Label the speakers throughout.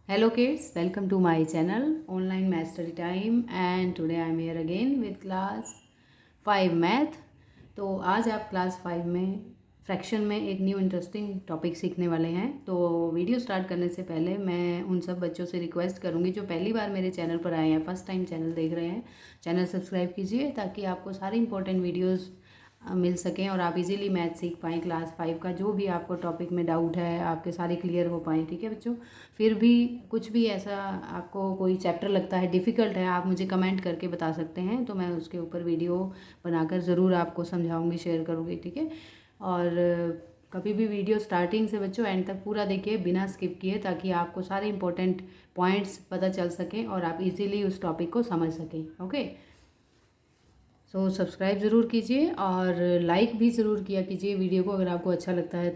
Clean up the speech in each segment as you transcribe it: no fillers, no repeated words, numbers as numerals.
Speaker 1: Hello kids, welcome to my channel Online Math Study Time and today I am here again with class 5 Math। तो आज आप class 5 में fraction में एक new interesting topic सीखने वाले हैं। तो वीडियो स्टार्ट करने से पहले मैं उन सब बच्चों से रिक्वेस्ट करूँगी जो पहली बार मेरे चैनल पर आए हैं, फर्स्ट टाइम चैनल देख रहे हैं, चैनल सब्सक्राइब कीजिए ताकि आपको सारी इंपॉर्टेंट वीडियोज़ मिल सकें और आप इजीली मैथ सीख पाएँ। क्लास 5 का जो भी आपको टॉपिक में डाउट है आपके सारे क्लियर हो पाएँ। ठीक है बच्चों, फिर भी कुछ भी ऐसा आपको कोई चैप्टर लगता है डिफ़िकल्ट है, आप मुझे कमेंट करके बता सकते हैं, तो मैं उसके ऊपर वीडियो बनाकर ज़रूर आपको समझाऊंगी, शेयर करूँगी। ठीक है, और कभी भी वीडियो स्टार्टिंग से बच्चों एंड तक पूरा देखिए बिना स्किप किए, ताकि आपको सारे इंपॉर्टेंट पॉइंट्स पता चल सकें और आप इजीली उस टॉपिक को समझ सकें। ओके, सो सब्सक्राइब ज़रूर कीजिए और लाइक भी ज़रूर किया कीजिए वीडियो को अगर आपको अच्छा लगता है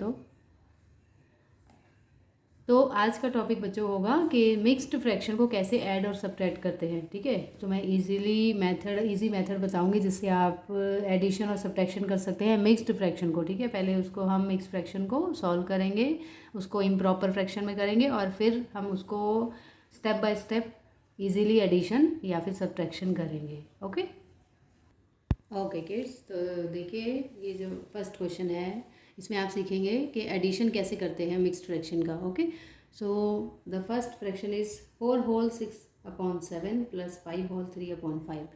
Speaker 1: तो आज का टॉपिक बच्चों होगा कि मिक्स्ड फ्रैक्शन को कैसे ऐड और सब्ट्रैक्ट करते हैं। ठीक है, तो मैं इजी मेथड बताऊंगी जिससे आप एडिशन और सब्ट्रैक्शन कर सकते हैं मिक्स्ड फ्रैक्शन को। ठीक है, पहले उसको हम मिक्स्ड फ्रैक्शन को सॉल्व करेंगे, उसको इम्प्रॉपर फ्रैक्शन में करेंगे और फिर हम उसको step by step easily addition या फिर सब्ट्रैक्शन करेंगे। ओके ओके किड्स, तो देखिए ये जो फर्स्ट क्वेश्चन है इसमें आप सीखेंगे कि एडिशन कैसे करते हैं मिक्स्ड फ्रैक्शन का। Okay, so the first fraction is 4 whole 6/7 plus 5 whole 3/5।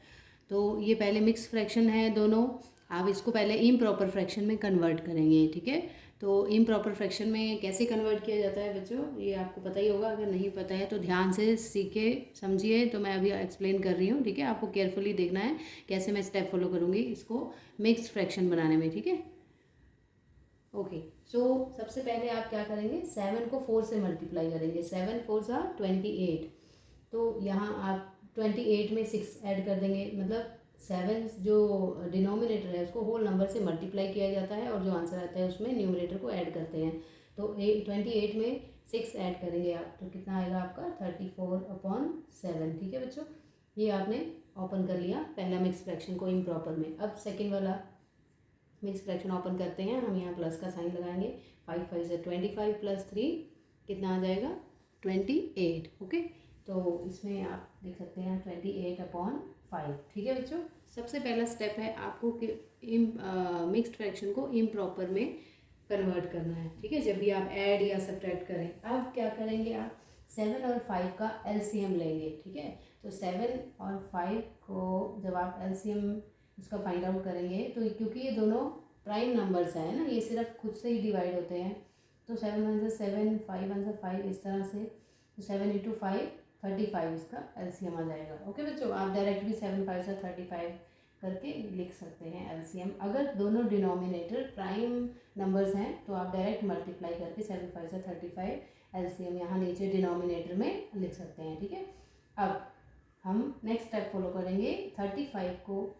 Speaker 1: तो ये पहले मिक्स फ्रैक्शन है दोनों, आप इसको पहले इम्प्रॉपर फ्रैक्शन में कन्वर्ट करेंगे। ठीक है, तो इम्प्रॉपर फ्रैक्शन में कैसे कन्वर्ट किया जाता है बच्चों, ये आपको पता ही होगा, अगर नहीं पता है तो ध्यान से सीखे समझिए। तो मैं अभी एक्सप्लेन कर रही हूँ। ठीक है, आपको केयरफुली देखना है कैसे मैं स्टेप फॉलो करूँगी इसको मिक्स्ड फ्रैक्शन बनाने में। ठीक है, ओके, सो सबसे पहले आप क्या करेंगे, 7 को 4 से मल्टीप्लाई करेंगे। 7 4 सा 28, तो यहाँ आप 28 में 6 ऐड कर देंगे, मतलब 7 जो डिनोमिनेटर है उसको होल नंबर से मल्टीप्लाई किया जाता है और जो आंसर आता है उसमें न्यूमरेटर को ऐड करते हैं। तो 28 में 6 ऐड करेंगे आप, तो कितना आएगा आपका 34/7। ठीक है बच्चों, ये आपने ओपन कर लिया पहला मिक्स फ्रैक्शन को इम्प्रॉपर में। अब सेकेंड वाला मिक्स फ्रैक्शन ओपन करते हैं, हम यहाँ प्लस का साइन लगाएंगे। 5 5 से 25 प्लस 3 कितना आ जाएगा 28। ओके, तो इसमें आप देख सकते हैं 28/5। ठीक है बच्चों, सबसे पहला स्टेप है आपको कि मिक्स्ड फ्रैक्शन को इम्प्रॉपर में कन्वर्ट करना है। ठीक है, जब भी आप ऐड या सब्ट्रैक्ट करें, अब क्या करेंगे, आप 7 और 5 का एलसीएम लेंगे। ठीक है, तो 7 और 5 को जब आप एलसीएम उसका फाइंड आउट करेंगे, तो क्योंकि ये दोनों प्राइम नंबर्स हैं ना, ये सिर्फ खुद से ही डिवाइड होते हैं, तो 7 1 से 7, 5 1 से 5, इस तरह से। तो 7 × 5 35 इसका एलसीएम आ जाएगा। ओके बच्चों, आप डायरेक्ट भी 7 5 से 35 करके लिख सकते हैं एलसीएम। अगर दोनों डिनोमिनेटर प्राइम नंबर्स हैं तो आप डायरेक्ट मल्टीप्लाई करके 7 5 से 35 एलसीएम यहाँ नीचे डिनोमिनेटर में लिख सकते हैं। ठीक है, अब हम नेक्स्ट स्टेप फॉलो करेंगे। 35 को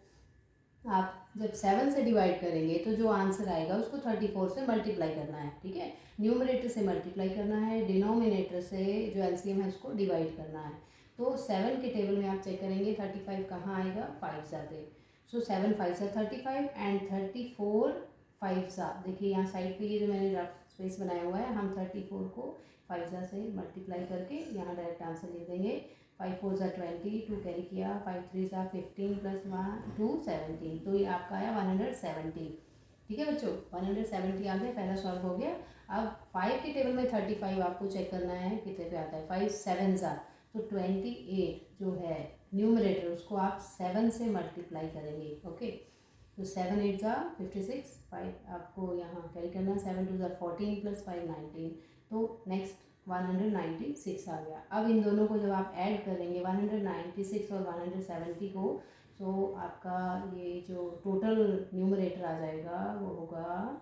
Speaker 1: आप जब 7 से डिवाइड करेंगे तो जो आंसर आएगा उसको 34 से मल्टीप्लाई करना है। ठीक है, न्यूमरेटर से मल्टीप्लाई करना है, डिनोमिनेटर से जो एलसीएम है उसको डिवाइड करना है। तो 7 के टेबल में आप चेक करेंगे 35 कहाँ आएगा, 5 सा पे। सो 7 5 सा 35 एंड 34 5 सा, देखिए यहाँ साइड पे ये जो मैंने रफ स्पेस बनाया हुआ है, हम 34 को 5 सा से मल्टीप्लाई करके यहाँ डायरेक्ट आंसर लिख देंगे। 5 4 सा 20, 2 कैरी किया, 5 3 सा 15 प्लस 1 2 17, तो ये आपका आया 170। ठीक है बच्चों, 170 आ गया, पहला सॉल्व हो गया। अब 5 के टेबल में 35 आपको चेक करना है कितने पे आता है। 5 7 सा, तो 28 जो है न्यूमरेटर उसको आप 7 से मल्टीप्लाई करेंगे। ओके, तो 7 8 सा 56, 5 आपको यहाँ कैरी करना, 7 2 सा 14 प्लस 5 19, तो नेक्स्ट 196 आ गया। अब इन दोनों को जब आप ऐड करेंगे 196 और 170 को, तो आपका ये जो टोटल न्यूमरेटर आ जाएगा वो होगा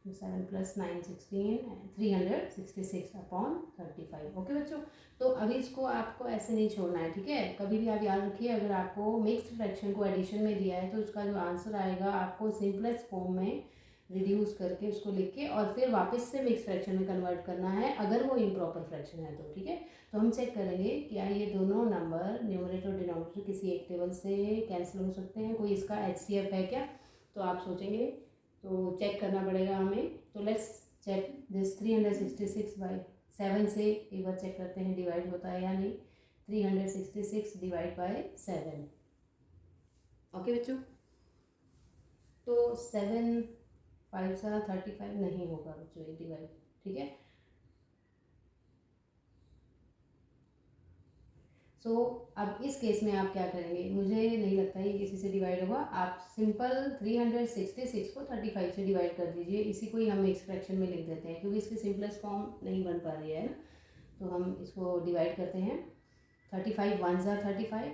Speaker 1: 7 + 9 16 366/35। ओके बच्चों, तो अभी इसको आपको ऐसे नहीं छोड़ना है। ठीक है, कभी भी आप याद रखिए, अगर आपको मिक्स्ड फ्रैक्शन को एडिशन में दिया है तो उसका जो आंसर आएगा आपको सिंपलेस्ट फॉर्म में रिड्यूस करके उसको लिख के और फिर वापस से मिक्स फ्रैक्शन में कन्वर्ट करना है, अगर वो इम्प्रॉपर फ्रैक्शन है तो। ठीक है, तो हम चेक करेंगे क्या ये दोनों नंबर न्यूमरेटर और डिनोमिनेटर किसी एक टेबल से कैंसिल हो सकते हैं, कोई इसका HCF है क्या, तो आप सोचेंगे, तो चेक करना पड़ेगा हमें। तो लेट्स चेक दिस 366 बाई 7 से एक बार चेक करते हैं डिवाइड होता है या नहीं। 366 डिवाइड बाई 7। ओके बच्चों, तो 7 5 सा 35 नहीं होगा बच्चों ये डिवाइड, ठीक है। सो अब इस केस में आप क्या करेंगे, मुझे नहीं लगता ये किसी से डिवाइड होगा। आप सिंपल 366 को 35 से डिवाइड कर दीजिए। इसी को ही हम मिक्स फ्रैक्शन में लिख देते हैं क्योंकि इसकी सिंपलेस्ट फॉर्म नहीं बन पा रही है ना, तो हम इसको डिवाइड करते हैं। 35 1 ज़ा 35।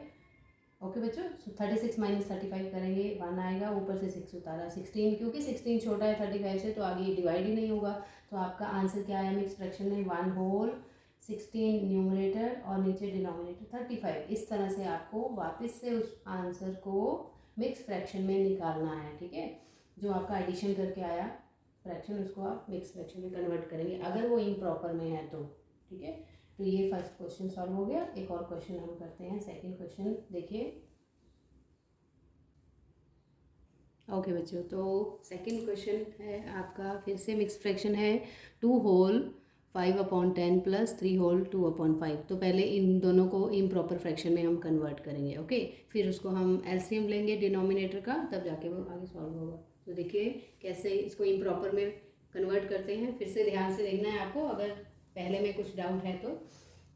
Speaker 1: ओके बच्चों, 36 माइनस 35 करेंगे 1 आएगा, ऊपर से 6 उतारा 16, क्योंकि 16 छोटा है 35 से तो आगे डिवाइड ही नहीं होगा। तो आपका आंसर क्या आया मिक्स फ्रैक्शन में, 1 होल 16 न्यूमरेटर और नीचे डिनोमिनेटर 35। इस तरह से आपको वापस से उस आंसर को मिक्स फ्रैक्शन में निकालना है, ठीक है। जो आपका एडिशन करके आया फ्रैक्शन उसको आप मिक्स फ्रैक्शन में कन्वर्ट करेंगे अगर वो इम्प्रॉपर में है तो, ठीक है। तो ये फर्स्ट क्वेश्चन सॉल्व हो गया। एक और क्वेश्चन हम करते हैं, सेकंड क्वेश्चन देखिए। ओके बच्चों, तो सेकंड क्वेश्चन है आपका फिर से मिक्स फ्रैक्शन है। 2 होल 5/10 प्लस 3 होल 2/5। तो पहले इन दोनों को इम्प्रॉपर फ्रैक्शन में हम कन्वर्ट करेंगे, ओके। फिर उसको हम एलसीएम लेंगे डिनोमिनेटर का, तब जाके वो आगे सॉल्व होगा। तो देखिए कैसे इसको इम्प्रॉपर में कन्वर्ट करते हैं, फिर से ध्यान से देखना है आपको। अगर पहले में कुछ डाउट है तो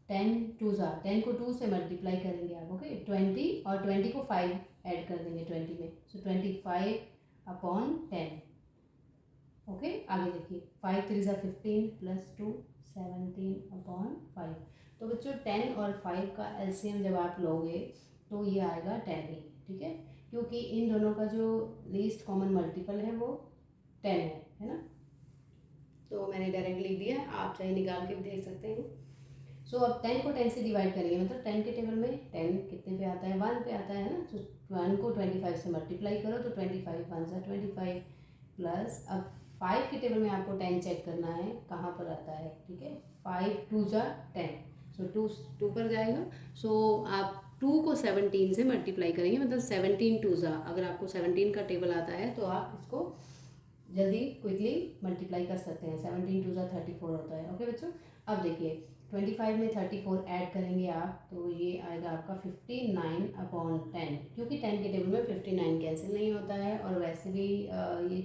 Speaker 1: 10 2 ज़ा 10 को 2 से मल्टीप्लाई करेंगे आप, ओके। 20 और 20 को 5 ऐड कर देंगे 20 में, सो 25/10। ओके, आगे देखिए 5 3 ज़ा 15 प्लस 2 17/5। तो बच्चों 10 और 5 का एलसीएम जब आप लोगे तो ये आएगा 10 ही, ठीक है, क्योंकि इन दोनों का जो लीस्ट कॉमन मल्टीपल है वो 10 है ना। तो मैंने डायरेक्ट लिख दिया, आप चाहे निकाल के भी देख सकते हैं। सो अब 10 को 10 से डिवाइड करेंगे, मतलब 10 के टेबल में 10 कितने पे आता है, 1 पे आता है ना। तो 1 को 25 से मल्टीप्लाई करो तो 25 1 ज़ा 25 प्लस, अब 5 के टेबल में आपको 10 चेक करना है कहाँ पर आता है, ठीक है। 5 2 ज़ा 10, सो 2 पर जाएगा। सो आप 2 को 17 से मल्टीप्लाई करेंगे, मतलब 17 2 ज़ा, अगर आपको 17 का टेबल आता है तो आप इसको जल्दी क्विकली मल्टीप्लाई कर सकते हैं। 17 2 ज़ा 34 होता है, ओके बच्चों। अब देखिए 25 में 34 ऐड करेंगे आप तो ये आएगा आपका 59/10, क्योंकि 10 के टेबल में 59 कैंसिल नहीं होता है, और वैसे भी ये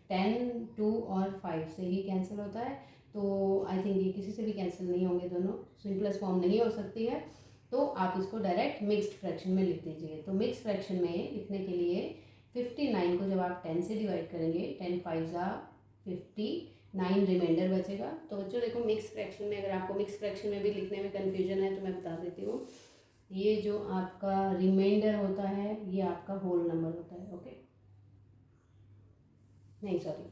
Speaker 1: 10 2 और 5 से ही कैंसिल होता है। तो आई थिंक ये किसी से भी कैंसिल नहीं होंगे, दोनों सिंपलेस्ट फॉर्म नहीं हो सकती है। तो आप इसको डायरेक्ट मिक्स्ड फ्रैक्शन में लिख दीजिए। तो मिक्स फ्रैक्शन में लिखने के लिए 59 को जब आप 10 से डिवाइड करेंगे, 10 5 ज़ा 59 रिमाइंडर बचेगा। तो बच्चों देखो मिक्स फ्रैक्शन में, अगर आपको मिक्स फ्रैक्शन में भी लिखने में कन्फ्यूजन है तो मैं बता देती हूँ, ये जो आपका रिमाइंडर होता है ये आपका होल नंबर होता है, ओके। नहीं सॉरी,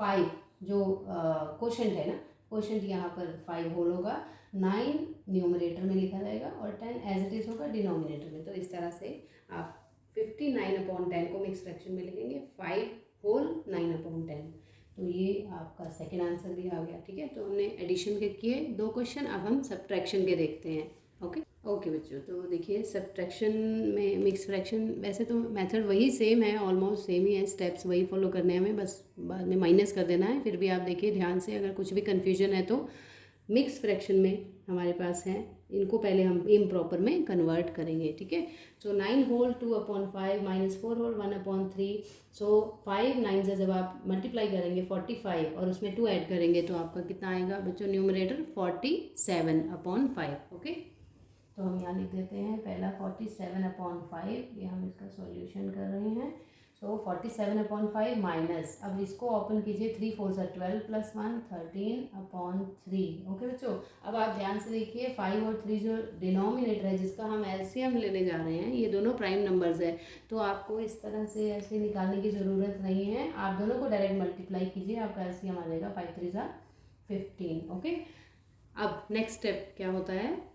Speaker 1: 5 जो क्वोशंट है ना, क्वोशंट यहाँ पर 5 होल होगा, 9 न्यूमरेटर में लिखा जाएगा और 10 एज इट इज़ होगा डिनोमिनेटर में। तो इस तरह से आप 59/10 को मिक्स फ्रैक्शन में लिखेंगे, 5 होल 9/10। तो ये आपका सेकेंड आंसर भी आ गया, ठीक है। तो हमने एडिशन के किए 2 क्वेश्चन, अब हम सब्ट्रैक्शन के देखते हैं, ओके। ओके बच्चों, तो देखिए सब्ट्रैक्शन में मिक्स फ्रैक्शन, वैसे तो मेथड वही सेम है, ऑलमोस्ट सेम ही है, स्टेप्स वही फॉलो करने हैं हमें, बस बाद में माइनस कर देना है। फिर भी आप देखिए ध्यान से, अगर कुछ भी कन्फ्यूजन है तो मिक्स फ्रैक्शन में हमारे पास है, इनको पहले हम इम्प्रॉपर में कन्वर्ट करेंगे, ठीक है। सो 9 होल 2/5 माइनस 4 होल 1/3। सो 5 9 से जब आप मल्टीप्लाई करेंगे 45 और उसमें 2 ऐड करेंगे तो आपका कितना आएगा बच्चों, न्यूमरेटर 47/5, ओके। तो हम यहाँ लिख देते हैं पहला 47/5, ये हम इसका सॉल्यूशन कर रहे हैं। सो 47/5 माइनस, अब इसको ओपन कीजिए, 3 4 ज़ा 12 प्लस 1 13/3, ओके बच्चों। अब आप ध्यान से देखिए 5 और 3 जो डिनोमिनेटर है जिसका हम एलसीएम लेने जा रहे हैं, ये दोनों प्राइम नंबर्स है। तो आपको इस तरह से ऐसे निकालने की ज़रूरत नहीं है, आप दोनों को डायरेक्ट मल्टीप्लाई कीजिए, आपका एलसीएम आ जाएगा 5 3 ज़ा 15, ओके। अब नेक्स्ट स्टेप क्या होता है,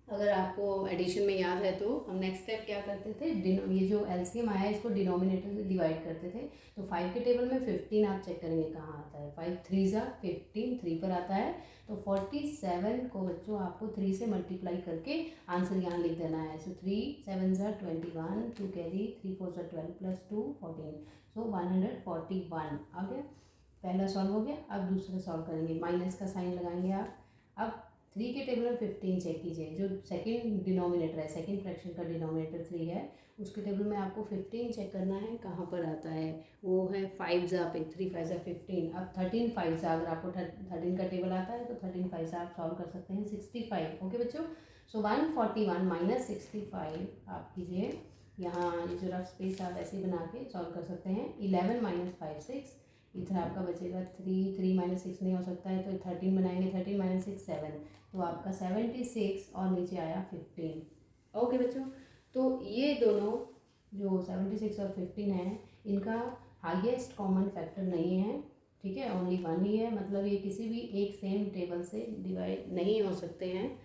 Speaker 1: अगर आपको एडिशन में याद है तो हम नेक्स्ट स्टेप क्या करते थे, ये जो एलसीएम आया है इसको डिनोमिनेटर से डिवाइड करते थे। तो 5 के टेबल में 15 आप चेक करेंगे कहाँ आता है, 5 3 ज़ा 15 3 पर आता है। तो 47 को बच्चों आपको 3 से मल्टीप्लाई करके आंसर यहाँ लिख देना है। सो 3 7 ज़ा 21, 2 कैरी, 3 4 ज़ा 12 प्लस 2 14, सो 141 आ गया। पहला सॉल्व हो गया। अब दूसरा सॉल्व करेंगे, माइनस का साइन लगाएंगे आप। अब 3 के टेबल में 15 चेक कीजिए, जो सेकंड डिनोमिनेटर है, सेकंड फ्रैक्शन का डिनोमिनेटर 3 है, उसके टेबल में आपको 15 चेक करना है। कहाँ पर आता है, वो है 5 जा पे, 3 5 जा 15। अब 13 5 जा, अगर आपको 13 का टेबल आता है तो 13 5 जा आप सॉल्व कर सकते हैं 65। ओके बच्चों, सो 141 माइनस 65 आप कीजिए। यहाँ ये जो रफ स्पेस आप ऐसे बना के सॉल्व कर सकते हैं। 11 माइनस 5 6, इधर आपका बचेगा 3, 3 माइनस 6 नहीं हो सकता है तो 13 बनाएंगे, 13 माइनस 6 7, तो आपका 76 और नीचे आया 15। ओके बच्चों, तो ये दोनों जो 76 और 15 है, इनका हाईएस्ट कॉमन फैक्टर नहीं है, ठीक है, ओनली 1 ही है, मतलब ये किसी भी एक सेम टेबल से डिवाइड नहीं हो सकते हैं।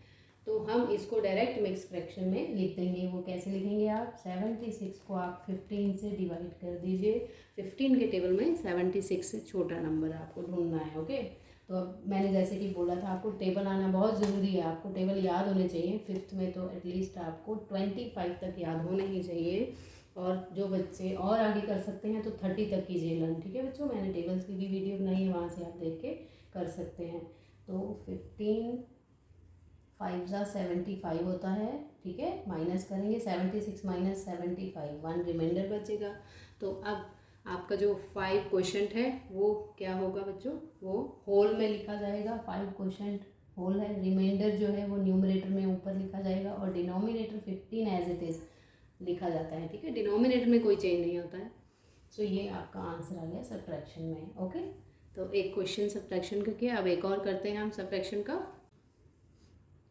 Speaker 1: तो हम इसको डायरेक्ट मिक्स फ्रैक्शन में लिख देंगे। वो कैसे लिखेंगे आप, 76 को आप 15 से डिवाइड कर दीजिए। 15 के टेबल में 76 से छोटा नंबर आपको ढूंढना है। ओके, तो अब मैंने जैसे कि बोला था, आपको टेबल आना बहुत ज़रूरी है, आपको टेबल याद होने चाहिए। 5th में तो एटलीस्ट आपको 25 तक याद होने ही चाहिए, और जो बच्चे और आगे कर सकते हैं तो 30 तक कीजिए लर्न। ठीक है बच्चों, मैंने टेबल्स की भी वीडियो बनाई है, वहाँ से आप देख के कर सकते हैं। तो 15 5 जा 75 होता है, ठीक है, माइनस करेंगे 76 माइनस 75, 1 रिमाइंडर बचेगा। तो अब आपका जो 5 क्वेश्चन है वो क्या होगा बच्चों, वो होल में लिखा जाएगा। 5 क्वेश्चन होल है, रिमाइंडर जो है वो न्यूमरेटर में ऊपर लिखा जाएगा, और डिनोमिनेटर 15 एज इट इज़ लिखा जाता है। ठीक है, डिनोमिनेटर में कोई चेंज नहीं होता है। सो ये आपका आंसर आ गया सब्ट्रैक्शन में। ओके, तो एक क्वेश्चन सब्ट्रैक्शन का किया, अब एक और करते हैं हम सब्ट्रैक्शन का।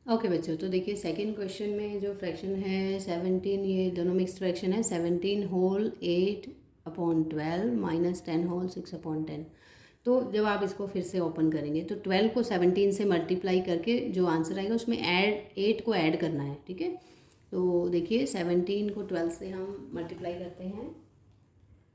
Speaker 1: ओके बच्चों, तो देखिए सेकंड क्वेश्चन में जो फ्रैक्शन है 17, ये दोनों मिक्स फ्रैक्शन है। 17 होल 8/12 माइनस 10 होल 6/10। तो जब आप इसको फिर से ओपन करेंगे तो 12 को 17 से मल्टीप्लाई करके जो आंसर आएगा उसमें 8 को ऐड करना है। ठीक है, तो देखिए 17 को 12 से हम मल्टीप्लाई करते हैं।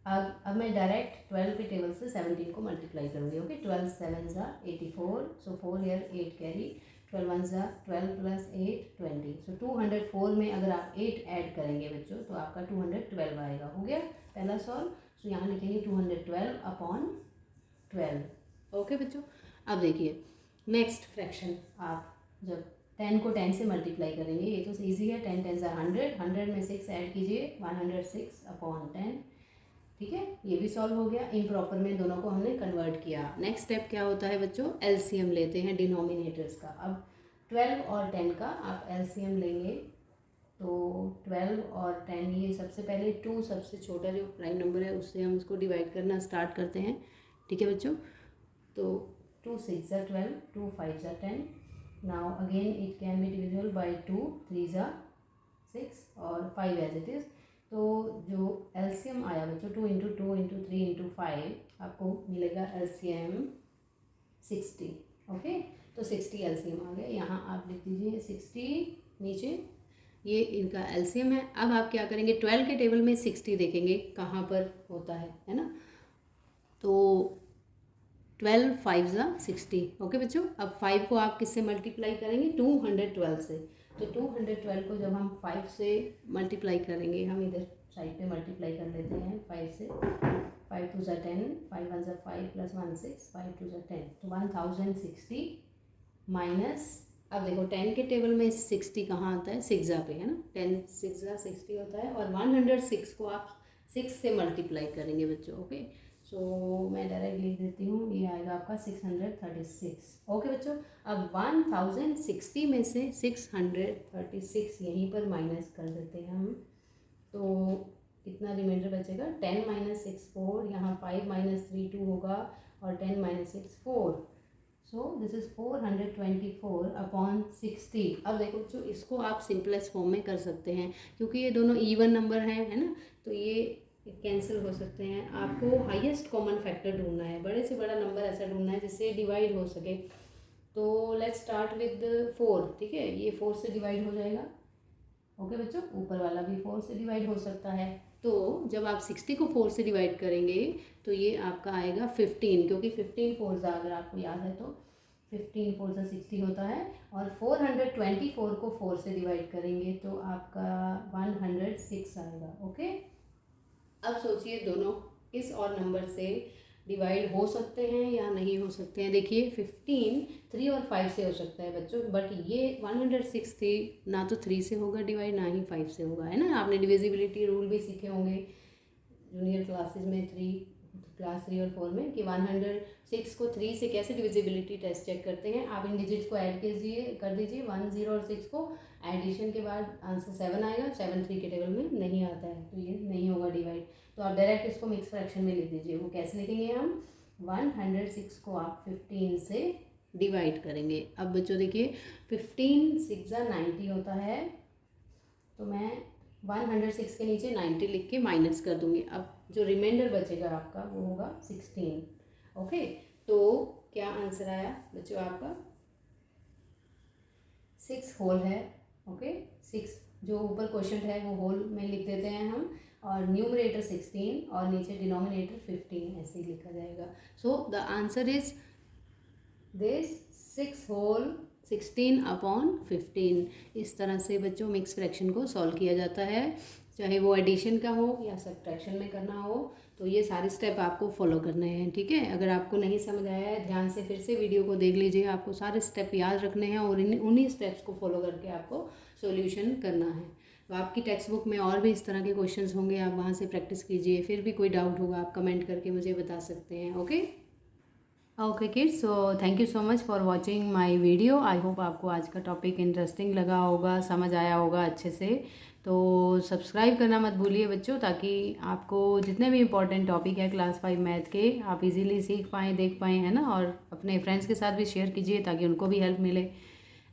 Speaker 1: अब मैं डायरेक्ट 12 के टेबल से 17 को मल्टीप्लाई करूँगी। ओके, 12 7 जा 84, सो 4 ईयर 8 कैरी, 12 1 जा 12 प्लस 8 20, सो 204 में अगर आप 8 ऐड करेंगे बच्चों तो आपका 212 आएगा। हो गया पहला सॉल्व। सो यहाँ लिखेंगे 212/12। ओके बच्चों, अब देखिए नेक्स्ट फ्रैक्शन, आप जब 10 को 10 से मल्टीप्लाई करेंगे, ये तो ईजी है, 10 10 100, 100 में 6 ऐड कीजिए, 106/10। ठीक है, ये भी सॉल्व हो गया। इम्प्रॉपर में दोनों को हमने कन्वर्ट किया। नेक्स्ट स्टेप क्या होता है बच्चों, एलसीएम लेते हैं डिनोमिनेटर्स का। अब 12 और 10 का आप एलसीएम लेंगे, तो 12 और 10, ये सबसे पहले 2 सबसे छोटा जो प्राइम नंबर है उससे हम उसको डिवाइड करना स्टार्ट करते हैं। ठीक है बच्चों, तो 2 6 जा 12, 2 5 जा 10, now again it can be divisible by 2, 3 जा 6 और 5 एज इट इज़। तो जो एलसीएम आया बच्चों 2 इंटू 2 इंटू 3 इंटू 5, आपको मिलेगा एलसीएम 60। ओके, तो 60 एलसीएम आ गया। यहाँ आप लिख दीजिए 60 नीचे, ये इनका एलसीएम है। अब आप क्या करेंगे, 12 के टेबल में 60 देखेंगे कहाँ पर होता है ना, तो 12 5 जा 60। ओके बच्चों, अब 5 को आप किससे मल्टीप्लाई करेंगे, 212 से। तो 212 को जब हम 5 से मल्टीप्लाई करेंगे, हम इधर साइड पे मल्टीप्लाई कर लेते हैं 5 से। 5 2 जा 10, 5 1 जा 5 प्लस 1 6, 5 2 जा 10, तो 1060 माइनस, अब देखो 10 के टेबल में 60 कहाँ आता है, 6 जा पे है ना, 10 6 जा 60 होता है, और 106 को आप 6 से मल्टीप्लाई करेंगे बच्चों। ओके, सो मैं डायरेक्ट लिख देती हूँ, ये आएगा आपका 636। ओके बच्चों, अब 1060 में से 636 यहीं पर माइनस कर देते हैं हम, तो कितना रिमाइंडर बचेगा, 10 माइनस 6 4, यहाँ 5 माइनस 3 2 होगा, और 10 माइनस 6 4, सो दिस इज़ 424/60। अब देखो बच्चों, इसको आप सिंपलेस्ट फॉर्म में कर सकते हैं, क्योंकि ये दोनों इवन नंबर हैं, है ना, तो ये कैंसिल हो सकते हैं। आपको हाईएस्ट कॉमन फैक्टर ढूंढना है, बड़े से बड़ा नंबर ऐसा ढूंढना है जिससे डिवाइड हो सके। तो लेट्स स्टार्ट विद 4। ठीक है, ये 4 से डिवाइड हो जाएगा। ओके बच्चों, ऊपर वाला भी 4 से डिवाइड हो सकता है। तो जब आप 60 को 4 से डिवाइड करेंगे तो ये आपका आएगा 15, क्योंकि 15 4 जा, अगर आपको याद है तो 15 4 जा 60 होता है, और 424 को 4 से डिवाइड करेंगे तो आपका 106 आएगा। ओके, अब सोचिए दोनों किस और नंबर से डिवाइड हो सकते हैं या नहीं हो सकते हैं। देखिए 15 3 और 5 से हो सकता है बच्चों, बट ये 160 ना तो 3 से होगा डिवाइड, ना ही 5 से होगा, है ना। आपने डिविजिबिलिटी रूल भी सीखे होंगे जूनियर क्लासेस में, क्लास 3 और 4 में, कि 106 को 3 से कैसे डिविजिबिलिटी टेस्ट चेक करते हैं। आप इन डिजिट्स को ऐड कर दीजिए 1 0 और 6 को, एडिशन के बाद आंसर 7 आएगा। 7 3 के टेबल में नहीं आता है तो ये नहीं होगा डिवाइड। तो आप डायरेक्ट इसको मिक्स फ्रैक्शन में लिख दीजिए। वो कैसे लिखेंगे हम, 106 को आप 15 से डिवाइड करेंगे। अब बच्चों देखिए 15 6 90 होता है, तो मैं 106 के नीचे 90 लिख के माइनस कर दूंगी। अब जो रिमाइंडर बचेगा आपका वो होगा 16। ओके, तो क्या आंसर आया बच्चों आपका, 6 होल है। ओके, 6 जो ऊपर क्वेश्चन है वो होल में लिख देते हैं हम, और न्यूमरेटर 16 और नीचे डिनोमिनेटर 15 ऐसे ही लिखा जाएगा। So the answer is this 6 whole 16/15। इस तरह से बच्चों मिक्स फ्रैक्शन को सॉल्व किया जाता है, चाहे वो एडिशन का हो या सब्ट्रैक्शन में करना हो। तो ये सारे स्टेप आपको फॉलो करने हैं, ठीक है। अगर आपको नहीं समझ आया है, ध्यान से फिर से वीडियो को देख लीजिए। आपको सारे स्टेप याद रखने हैं और उन्हीं स्टेप्स को फॉलो करके आपको सॉल्यूशन करना है। तो आपकी टेक्स्ट बुक में और भी इस तरह के क्वेश्चंस होंगे, आप वहाँ से प्रैक्टिस कीजिए। फिर भी कोई डाउट होगा आप कमेंट करके मुझे बता सकते हैं। Okay kids, so thank you so much for watching my video. I hope आपको आज का टॉपिक इंटरेस्टिंग लगा होगा, समझ आया होगा अच्छे से। तो सब्सक्राइब करना मत भूलिए बच्चों, ताकि आपको जितने भी इंपॉर्टेंट टॉपिक है क्लास 5 मैथ के आप इजीली सीख पाएँ, देख पाएँ, है ना। और अपने फ्रेंड्स के साथ भी शेयर कीजिए ताकि उनको भी हेल्प मिले।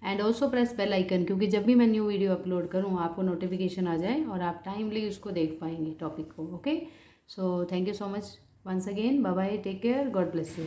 Speaker 1: And also press bell icon, क्योंकि जब भी मैं न्यू वीडियो अपलोड करूँ आपको नोटिफिकेशन आ जाए और आप टाइमली उसको देख पाएंगे टॉपिक को। Okay, so thank you so much once again, bye bye, take care, God bless you.